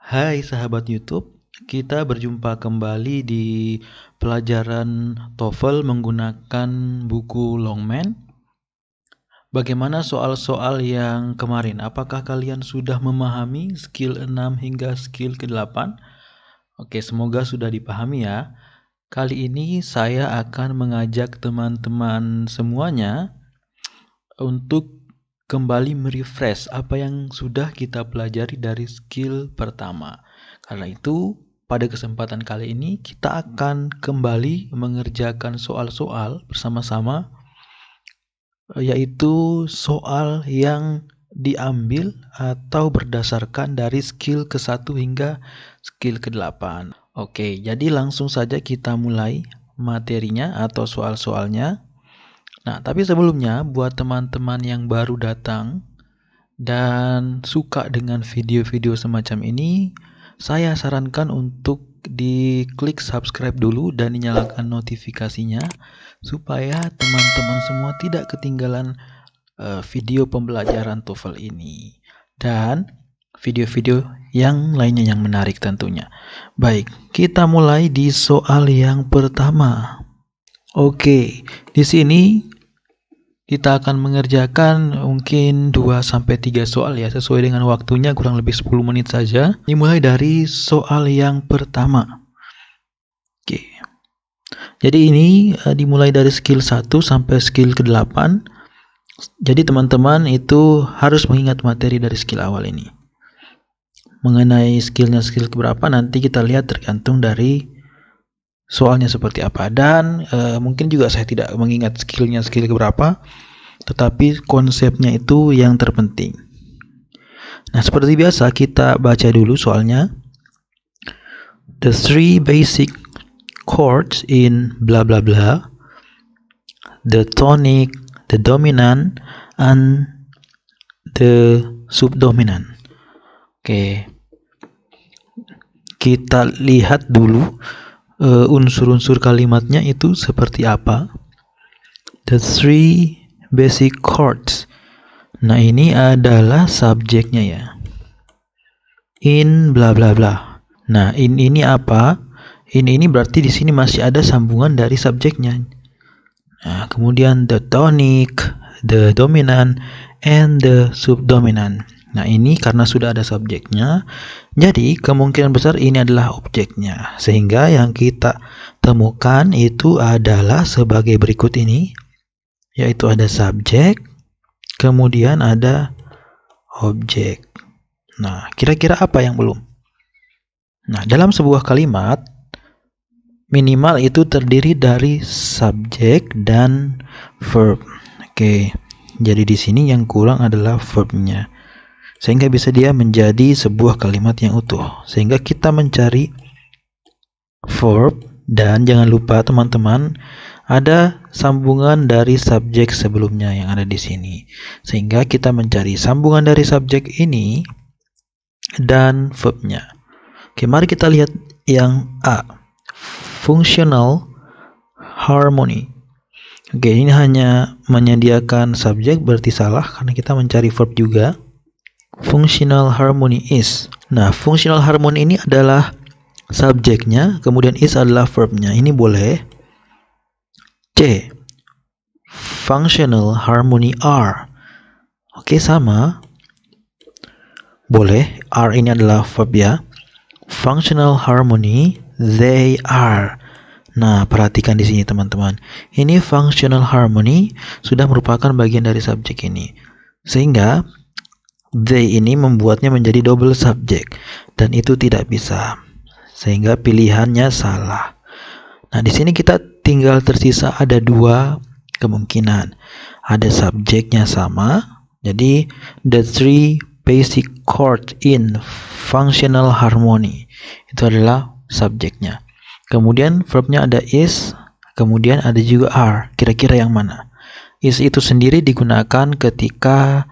Hai sahabat YouTube, kita berjumpa kembali di pelajaran TOEFL menggunakan buku Longman. Bagaimana soal-soal yang kemarin? Apakah kalian sudah memahami skill 6 hingga skill ke-8? Oke, semoga sudah dipahami ya. Kali ini saya akan mengajak teman-teman semuanya untuk kembali merefresh apa yang sudah kita pelajari dari skill pertama. Karena itu, pada kesempatan kali ini kita akan kembali mengerjakan soal-soal bersama-sama, yaitu soal yang diambil atau berdasarkan dari skill ke-1 hingga skill ke-8. Oke, jadi langsung saja kita mulai materinya atau soal-soalnya. Nah, tapi sebelumnya buat teman-teman yang baru datang dan suka dengan video-video semacam ini, saya sarankan untuk diklik subscribe dulu dan dinyalakan notifikasinya supaya teman-teman semua tidak ketinggalan video pembelajaran TOEFL ini dan video-video yang lainnya yang menarik tentunya. Baik, kita mulai di soal yang pertama. Oke, di sini kita akan mengerjakan mungkin 2-3 soal ya, sesuai dengan waktunya, kurang lebih 10 menit saja. Dimulai dari soal yang pertama. Oke. Jadi ini dimulai dari skill 1 sampai skill ke-8. Jadi teman-teman itu harus mengingat materi dari skill awal ini. Mengenai skillnya skill keberapa nanti kita lihat tergantung dari soalnya seperti apa, dan mungkin juga saya tidak mengingat skillnya skill keberapa, tetapi konsepnya itu yang terpenting. Nah, seperti biasa kita baca dulu soalnya. The three basic chords in blah blah blah, the tonic, the dominant, and the subdominant. Oke, kita lihat dulu unsur-unsur kalimatnya itu seperti apa. The three basic chords. Nah, ini adalah subjeknya ya. In bla bla bla. Nah, ini apa? Ini berarti di sini masih ada sambungan dari subjeknya. Nah, kemudian the tonic, the dominant, and the subdominant. Nah, ini karena sudah ada subjeknya, jadi kemungkinan besar ini adalah objeknya. Sehingga yang kita temukan itu adalah sebagai berikut ini, yaitu ada subjek, kemudian ada objek. Nah, kira-kira apa yang belum? Nah, dalam sebuah kalimat, minimal itu terdiri dari subjek dan verb. Oke, jadi di sini yang kurang adalah verbnya, sehingga bisa dia menjadi sebuah kalimat yang utuh. Sehingga kita mencari verb, dan jangan lupa teman-teman ada sambungan dari subjek sebelumnya yang ada di sini. Sehingga kita mencari sambungan dari subjek ini dan verbnya. Oke, mari kita lihat yang A. Functional harmony. Oke, ini hanya menyediakan subjek, berarti salah karena kita mencari verb juga. Functional harmony is. Nah, functional harmony ini adalah subjeknya, kemudian is adalah verbnya. Ini boleh. C. Functional harmony are. Oke, sama. Boleh. Are ini adalah verb ya. Functional harmony they are. Nah, perhatikan di sini teman-teman. Ini functional harmony sudah merupakan bagian dari subjek ini. Sehingga they ini membuatnya menjadi double subject, dan itu tidak bisa. Sehingga pilihannya salah. Nah, di sini kita tinggal tersisa ada dua kemungkinan. Ada subjeknya sama. Jadi the three basic chords in functional harmony itu adalah subjeknya. Kemudian verbnya ada is, kemudian ada juga are. Kira-kira yang mana? Is itu sendiri digunakan ketika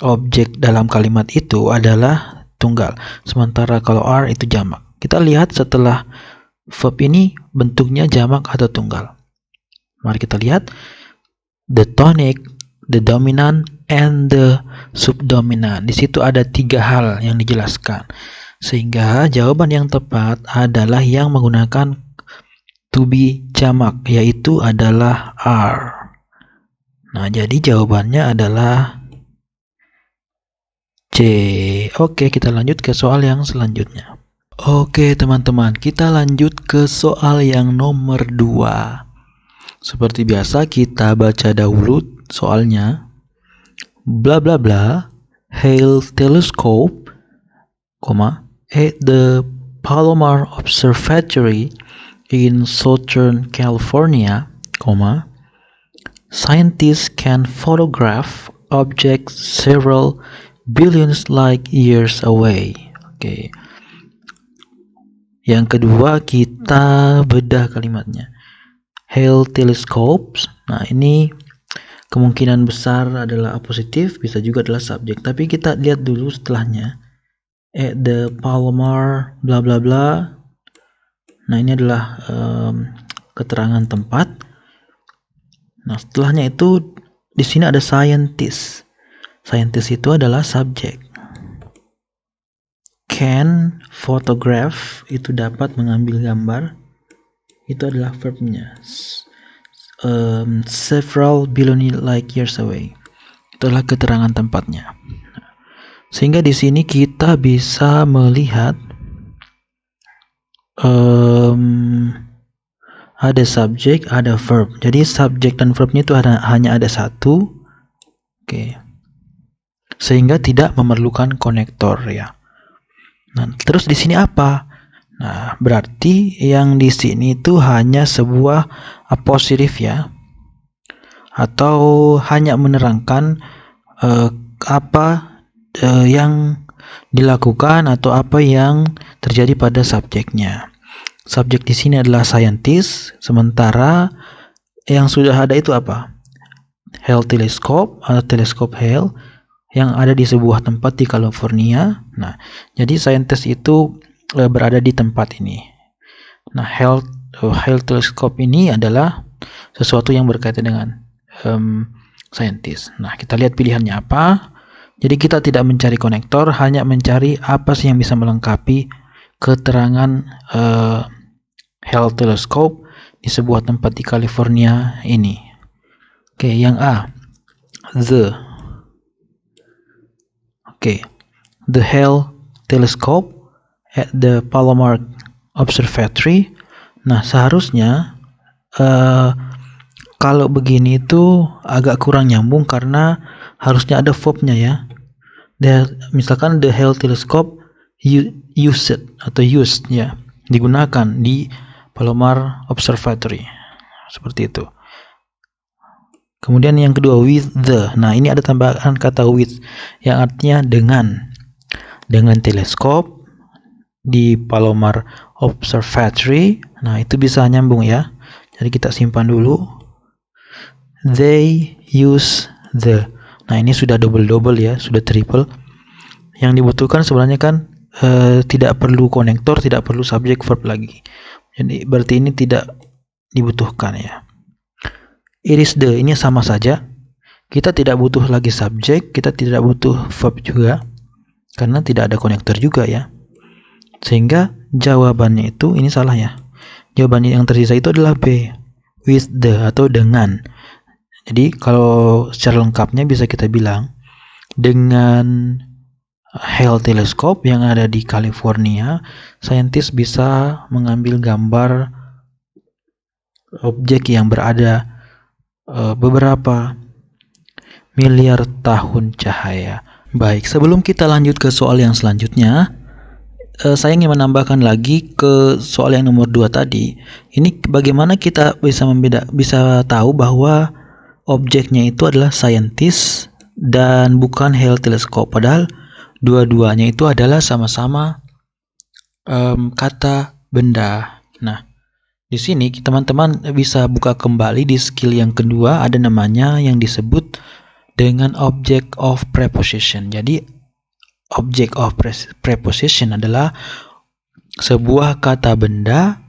objek dalam kalimat itu adalah tunggal, sementara kalau are itu jamak. Kita lihat setelah verb ini bentuknya jamak atau tunggal. Mari kita lihat. The tonic the dominant, and the subdominant. Di situ ada 3 hal yang dijelaskan. Sehingga jawaban yang tepat adalah yang menggunakan to be jamak, yaitu adalah are. Nah, jadi jawabannya adalah C. Oke, kita lanjut ke soal yang selanjutnya. Oke, teman-teman, kita lanjut ke soal yang nomor 2. Seperti biasa, kita baca dahulu soalnya. Bla bla bla, Hale telescope, at the Palomar Observatory in Southern California, scientists can photograph objects several billions light years away. Oke. Yang kedua, kita bedah kalimatnya. Hale telescopes. Nah, ini kemungkinan besar adalah positif, bisa juga adalah subjek. Tapi kita lihat dulu setelahnya. At the Palomar bla bla bla. Nah, ini adalah keterangan tempat. Nah, setelahnya itu di sini ada scientist. Scientist itu adalah subjek. Can photograph itu dapat mengambil gambar. Itu adalah verbnya. Several billion light years away. Itu adalah keterangan tempatnya. Sehingga di sini kita bisa melihat ada subjek, ada verb. Jadi subjek dan verbnya itu hanya ada satu. Oke. Sehingga tidak memerlukan konektor ya. Nah, terus di sini apa? Nah, berarti yang di sini itu hanya sebuah apositif ya. Atau hanya menerangkan apa yang dilakukan atau apa yang terjadi pada subjeknya. Subjek di sini adalah scientist, sementara yang sudah ada itu apa? Hale telescope atau teleskop Hale yang ada di sebuah tempat di California. Nah, jadi scientist itu berada di tempat ini. Nah, Hale telescope ini adalah sesuatu yang berkaitan dengan scientist. Nah, kita lihat pilihannya apa. Jadi kita tidak mencari konektor, hanya mencari apa sih yang bisa melengkapi keterangan Hale telescope di sebuah tempat di California ini. Oke, yang A, the Hale telescope at the Palomar Observatory. Nah, seharusnya kalau begini itu agak kurang nyambung karena harusnya ada verbnya ya. Misalkan the Hale telescope used ya, digunakan di Palomar Observatory. Seperti itu. Kemudian yang kedua, with the. Nah, ini ada tambahan kata with yang artinya dengan teleskop di Palomar Observatory. Nah, itu bisa nyambung ya. Jadi kita simpan dulu. They use the. Nah, ini sudah double ya, sudah triple. Yang dibutuhkan sebenarnya kan tidak perlu konektor, tidak perlu subjek verb lagi. Jadi berarti ini tidak dibutuhkan ya. It is the, ini sama saja. Kita tidak butuh lagi subjek, kita tidak butuh verb juga, karena tidak ada konektor juga ya. Sehingga jawabannya itu, ini salah ya. Jawabannya yang tersisa itu adalah B, with the atau dengan. Jadi kalau secara lengkapnya bisa kita bilang, dengan Hale telescope yang ada di California, saintis bisa mengambil gambar objek yang berada beberapa miliar tahun cahaya. Baik, sebelum kita lanjut ke soal yang selanjutnya, saya ingin menambahkan lagi ke soal yang nomor 2 tadi. Ini bagaimana kita bisa tahu bahwa objeknya itu adalah scientist dan bukan Hale telescope, padahal dua-duanya itu adalah sama-sama kata benda. Nah, di sini teman-teman bisa buka kembali di skill yang kedua, ada namanya yang disebut dengan object of preposition. Jadi object of preposition adalah sebuah kata benda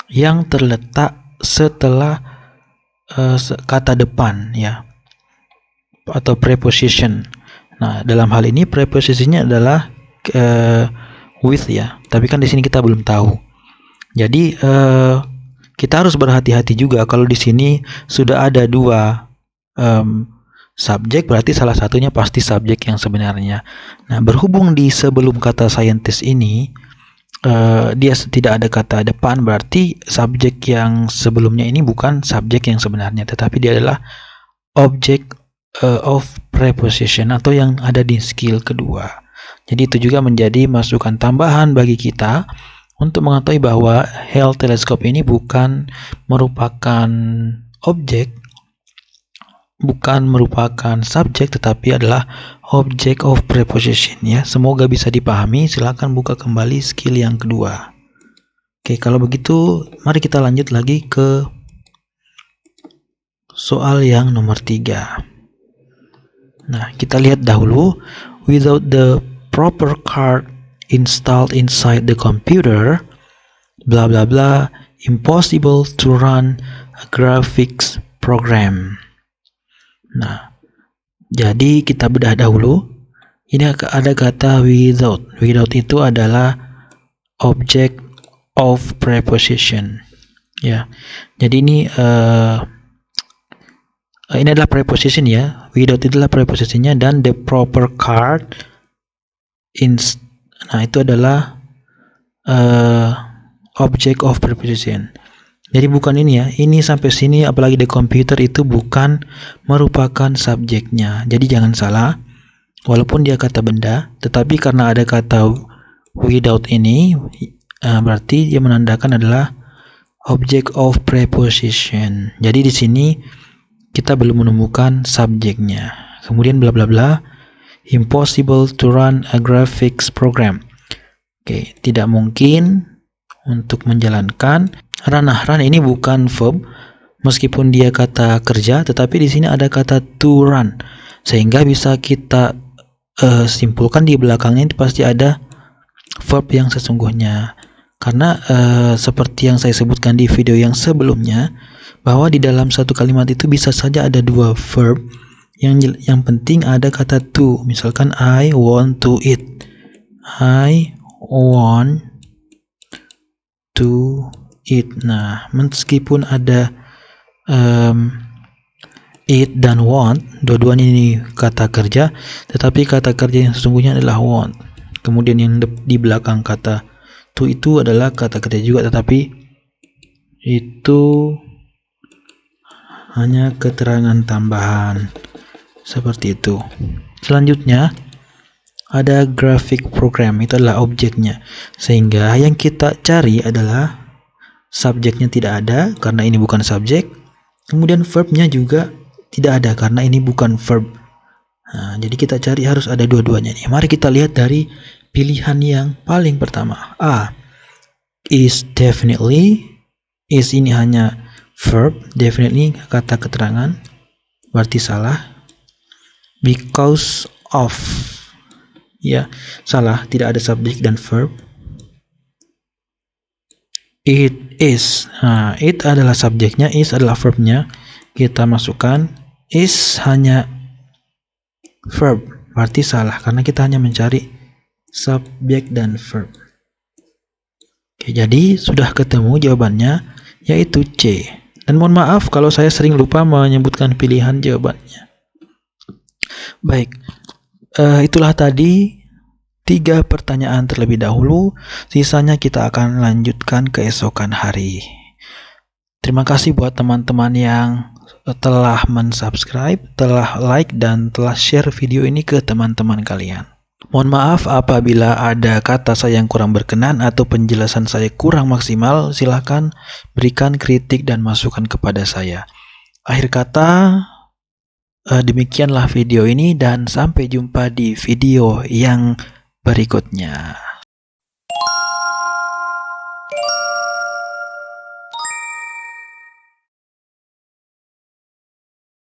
yang terletak setelah kata depan ya. atau preposition. Nah, dalam hal ini preposisinya adalah with ya. Tapi kan di sini kita belum tahu. Jadi kita harus berhati-hati juga kalau di sini sudah ada dua subjek, berarti salah satunya pasti subjek yang sebenarnya. Nah, berhubung di sebelum kata scientist ini dia tidak ada kata depan, berarti subjek yang sebelumnya ini bukan subjek yang sebenarnya, tetapi dia adalah object of preposition atau yang ada di skill kedua. Jadi itu juga menjadi masukan tambahan bagi kita untuk mengetahui bahwa Hale teleskop ini bukan merupakan objek, bukan merupakan subjek, tetapi adalah object of preposition ya. Semoga bisa dipahami. Silakan buka kembali skill yang kedua. Oke, kalau begitu mari kita lanjut lagi ke soal yang nomor 3. Nah, kita lihat dahulu. Without the proper card installed inside the computer, blah blah blah, impossible to run a graphics program. Nah, jadi kita bedah dahulu. Ini ada kata without. Without itu adalah object of preposition. Ya, jadi ini adalah preposition ya. Without itu adalah prepositionnya, dan the proper card nah itu adalah object of preposition. Jadi bukan ini ya. Ini sampai sini apalagi the computer itu bukan merupakan subjeknya. Jadi jangan salah. Walaupun dia kata benda, tetapi karena ada kata without ini berarti dia menandakan adalah object of preposition. Jadi di sini kita belum menemukan subjeknya. Kemudian bla bla bla, impossible to run a graphics program. Oke, tidak mungkin untuk menjalankan run. Run ini bukan verb, meskipun dia kata kerja, tetapi di sini ada kata to run, sehingga bisa kita simpulkan di belakangnya itu pasti ada verb yang sesungguhnya. Karena seperti yang saya sebutkan di video yang sebelumnya, bahwa di dalam satu kalimat itu bisa saja ada dua verb. Yang penting ada kata to. Misalkan I want to eat. I want to eat. Nah, meskipun ada eat dan want, dua-duanya ini kata kerja, tetapi kata kerja yang sesungguhnya adalah want. Kemudian yang di belakang kata to itu adalah kata kerja juga, tetapi itu hanya keterangan tambahan. Seperti itu. Selanjutnya ada graphic program, itu adalah objeknya. Sehingga yang kita cari adalah subjeknya tidak ada karena ini bukan subjek. Kemudian verbnya juga tidak ada karena ini bukan verb. Nah, jadi kita cari harus ada dua-duanya nih. Mari kita lihat dari pilihan yang paling pertama. A. Is definitely. Is ini hanya verb, definitely kata keterangan. Berarti salah. Because of, ya salah, tidak ada subjek dan verb. It is, nah it adalah subjeknya, is adalah verbnya. Kita masukkan is hanya verb, berarti salah karena kita hanya mencari subjek dan verb. Oke, jadi sudah ketemu jawabannya, yaitu C. Dan mohon maaf kalau saya sering lupa menyebutkan pilihan jawabannya. Baik, itulah tadi 3 pertanyaan terlebih dahulu. Sisanya kita akan lanjutkan keesokan hari. Terima kasih buat teman-teman yang telah mensubscribe, telah like, dan telah share video ini ke teman-teman kalian. Mohon maaf apabila ada kata saya yang kurang berkenan atau penjelasan saya kurang maksimal. Silahkan berikan kritik dan masukan kepada saya. Akhir kata, demikianlah video ini dan sampai jumpa di video yang berikutnya.